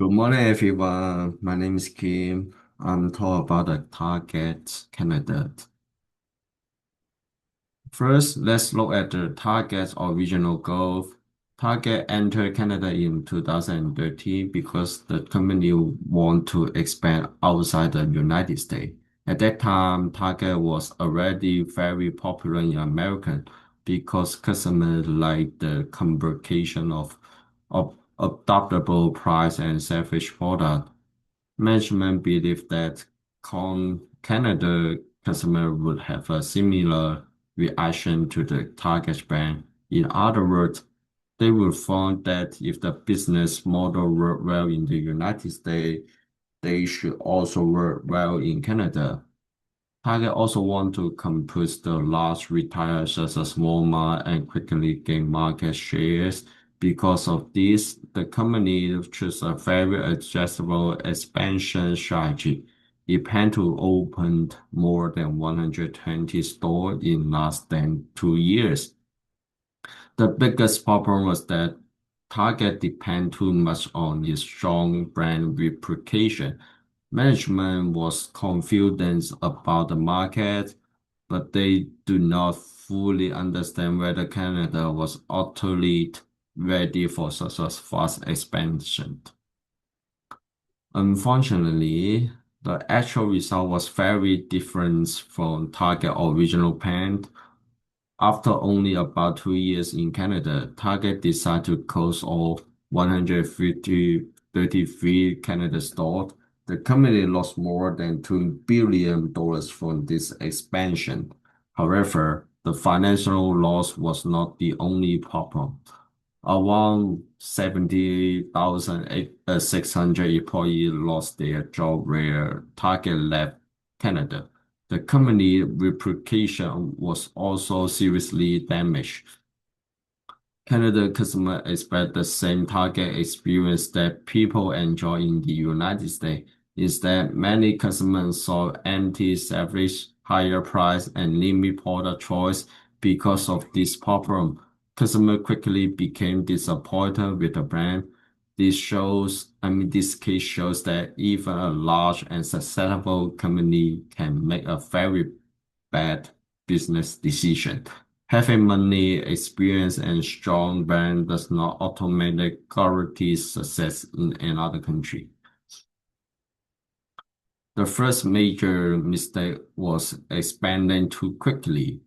Good morning, everyone. My name is Kim. I'm talking about the target candidate. First, let's look at the Target's original goal. Target entered Canada in 2013 because the company want to expand outside the United States. At that time, Target was already very popular in America because customers like the combination of adaptable price and selfish product. Management believed that Canada customer would have a similar reaction to the target brand. In other words, they would find that if the business model worked well in the United States, they should also work well in Canada. Target also want to compete the large retailers such as Walmart and quickly gain market shares. Because of this, the company chose a very adjustable expansion strategy. It planned to open more than 120 stores in less than 2 years. The biggest problem was that Target depend too much on its strong brand reputation. Management was confident about the market, but they do not fully understand whether Canada was utterly ready for such a fast expansion. Unfortunately, the actual result was very different from Target original plan. After only about 2 years in Canada, Target decided to close all 133 Canada stores. The company lost more than $2 billion from this expansion. However, the financial loss was not the only problem. Around 70,600 employees lost their job where Target left Canada. The company reputation was also seriously damaged. Canada customers expect the same Target experience that people enjoy in the United States. Instead, many customers saw empty service, higher price, and limited product choice. Because of this problem, customers quickly became disappointed with the brand. This case shows that even a large and successful company can make a very bad business decision. Having money, experience, and strong brand does not automatically guarantee success in another country. The first major mistake was expanding too quickly.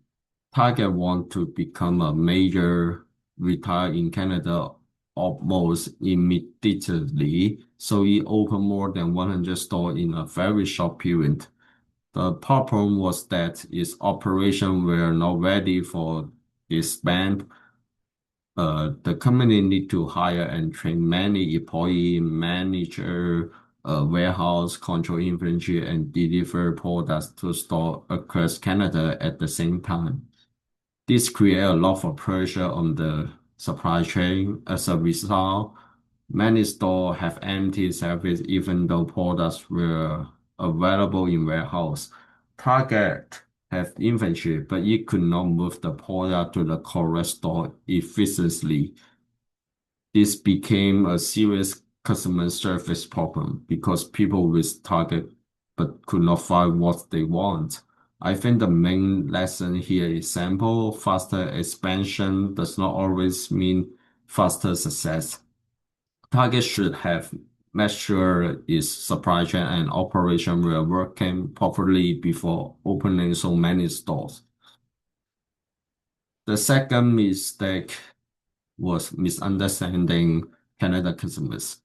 Target want to become a major retailer in Canada almost immediately, so it opened more than 100 stores in a very short period. The problem was that its operations were not ready for this band. The company need to hire and train many employee, manager, warehouse, control inventory, and deliver products to store across Canada at the same time. This created a lot of pressure on the supply chain. As a result, many stores have empty service even though products were available in warehouse. Target have inventory, but it could not move the product to the correct store efficiently. This became a serious customer service problem because people with Target but could not find what they want. I think the main lesson here is simple. Faster expansion does not always mean faster success. Target should have made sure its supply chain and operation were working properly before opening so many stores. The second mistake was misunderstanding Canada customers.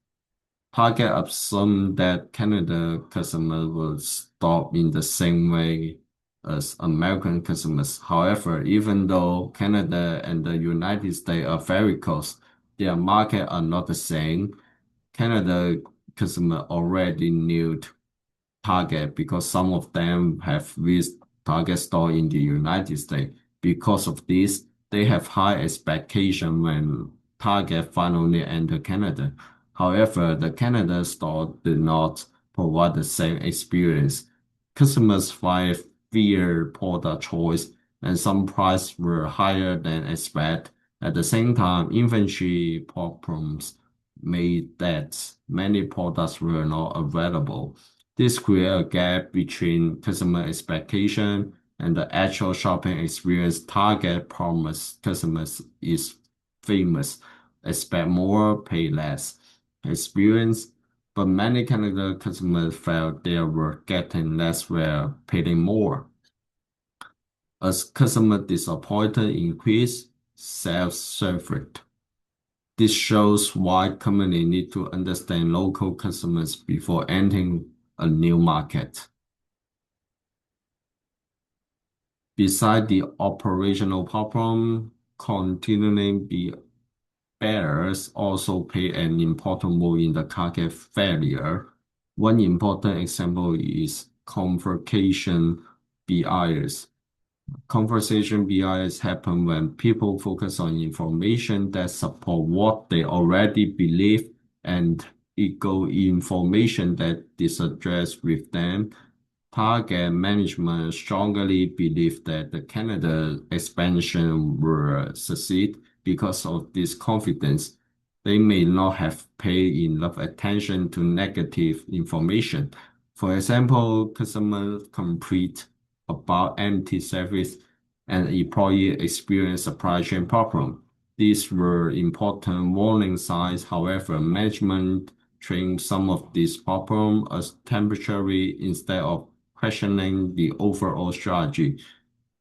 Target assumed that Canada customers would stop in the same way as American customers. However, even though Canada and the United States are very close, their market are not the same. Canada customer already knew Target because some of them have visited Target store in the United States. Because of this, they have high expectation when Target finally enter Canada. However, the Canada store did not provide the same experience. Customers find fewer product choice and some prices were higher than expected. At the same time, inventory problems made that many products were not available. This created a gap between customer expectation and the actual shopping experience. Target promise customers is famous, expect more, pay less experience, but many Canada customers felt they were getting less while paying more. As customer disappointment increased, sales suffered. This shows why companies need to understand local customers before entering a new market. Beside the operational problem, continuing be better also play an important role in the target failure. One important example is convocation bias. Conversation bias happen when people focus on information that support what they already believe and equal information that disagree with them. Target management strongly believe that the Canada expansion will succeed because of this confidence. They may not have paid enough attention to negative information. For example, customer complaint about empty service and employee experience supply chain problem. These were important warning signs. However, management treated some of these problems as temporary instead of questioning the overall strategy.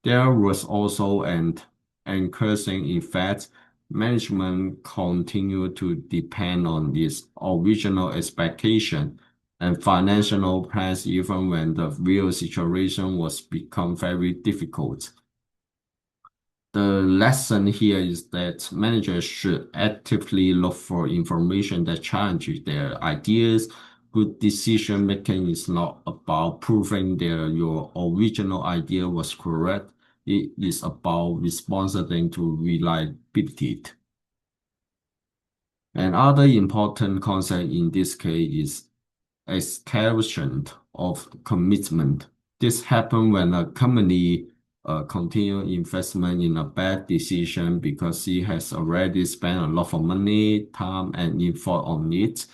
There was also an encouraging effect. Management continued to depend on its original expectation and financial plans even when the real situation was become very difficult. The lesson here is that managers should actively look for information that challenges their ideas. Good decision making is not about proving that your original idea was correct. It is about responding to reliability. Another important concept in this case is escalation of commitment. This happens when a company continue investment in a bad decision because he has already spent a lot of money, time, and effort on it.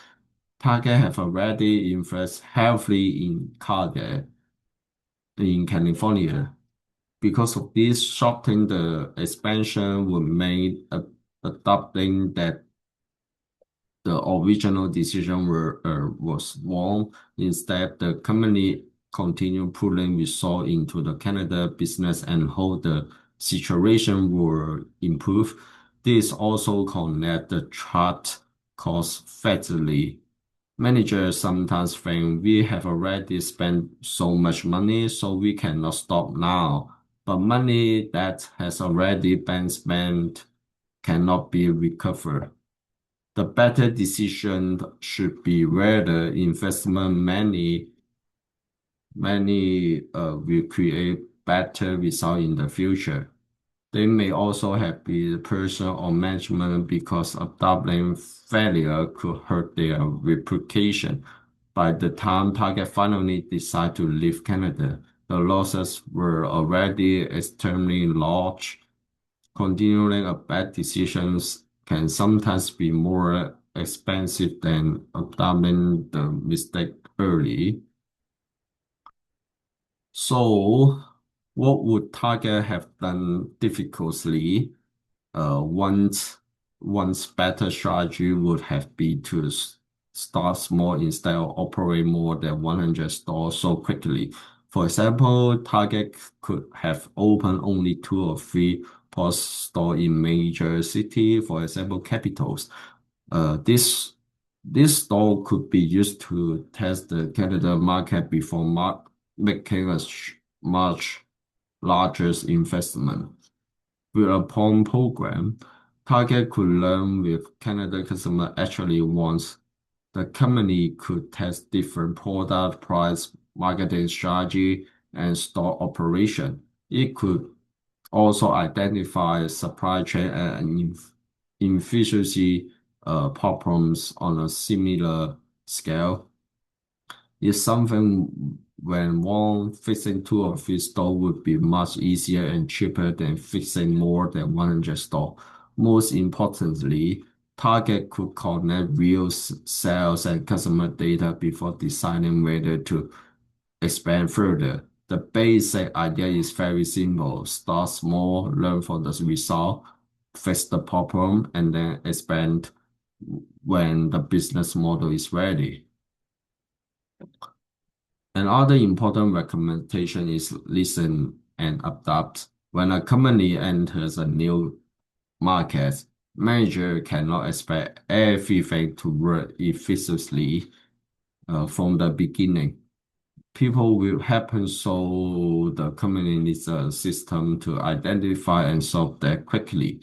Target have already invested heavily in Target in California. Because of this, shortening the expansion would make adopting that the original decision was wrong. Instead, the company continued pulling resources into the Canada business and hope the situation will improve. This also connect the chart cost fatally. Managers sometimes think we have already spent so much money, so we cannot stop now. But money that has already been spent cannot be recovered. The better decision should be whether investment many will create better results in the future. They may also have been personal or management because adopting failure could hurt their reputation. By the time Target finally decided to leave Canada, the losses were already extremely large. Continuing a bad decisions can sometimes be more expensive than adopting the mistake early. So, what would Target have done difficultly? Once better strategy would have been to start small instead of operate more than 100 stores so quickly. For example, Target could have opened only 2 or 3 post store in major city, for example, capitals. This store could be used to test the Canada market before making a much larger investment. With a POM program, Target could learn with Canada customer actually wants. The company could test different product price, marketing strategy, and store operation. It could also identify supply chain and efficiency problems on a similar scale. It's something when one fixing 2 or 3 stores would be much easier and cheaper than fixing more than 100 stores. Most importantly, Target could connect real sales and customer data before deciding whether to expand further. The basic idea is very simple. Start small, learn from the result, fix the problem, and then expand when the business model is ready. Another important recommendation is listen and adapt. When a company enters a new market, manager cannot expect everything to work efficiently from the beginning. People will happen, so the company needs a system to identify and solve that quickly.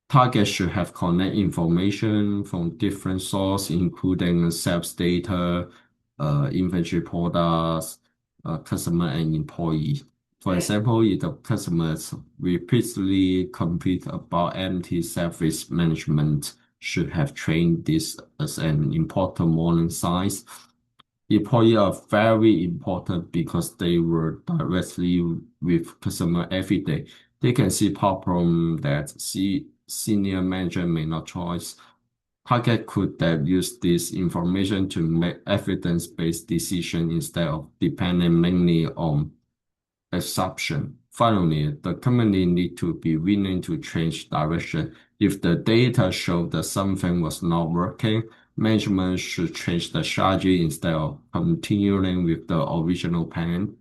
Target should have connect information from different sources, including sales data, inventory products, customer and employee. For example, if the customers repeatedly complain about empty service management, should have trained this as an important warning sign. Employees are very important because they work directly with customer every day. They can see problem that senior manager may not choose. Target could then use this information to make evidence-based decisions instead of depending mainly on assumption. Finally, the company need to be willing to change direction. If the data showed that something was not working, management should change the strategy instead of continuing with the original plan.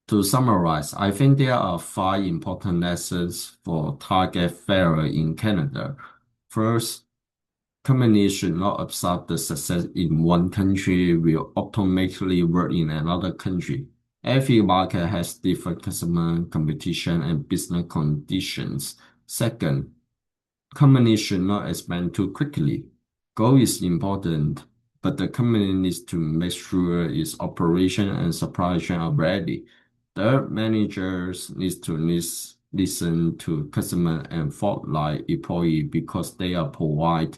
To summarize, I think there are five important lessons for target failure in Canada. First, companies should not accept the success in one country will automatically work in another country. Every market has different customer competition and business conditions. Second, companies should not expand too quickly. Growth is important, but the company needs to make sure its operation and supply chain are ready. Third, managers need to listen to customer and frontline employee because they are provide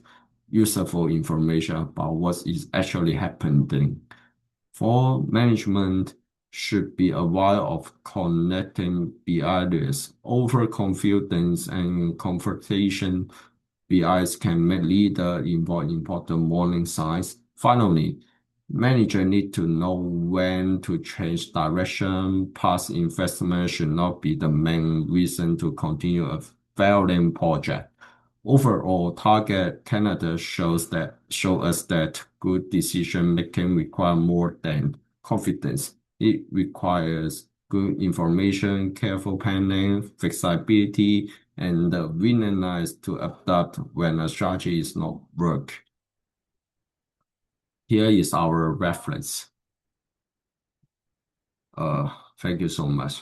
useful information about what is actually happening. For management should be aware of connecting biases. Overconfidence and confrontation bias can make leader involve important warning signs. Finally, manager need to know when to change direction. Past investment should not be the main reason to continue a failing project. Overall, Target Canada show us that good decision making require more than confidence. It requires good information, careful planning, flexibility, and the willingness to adapt when a strategy is not work. Here is our reference. Thank you so much.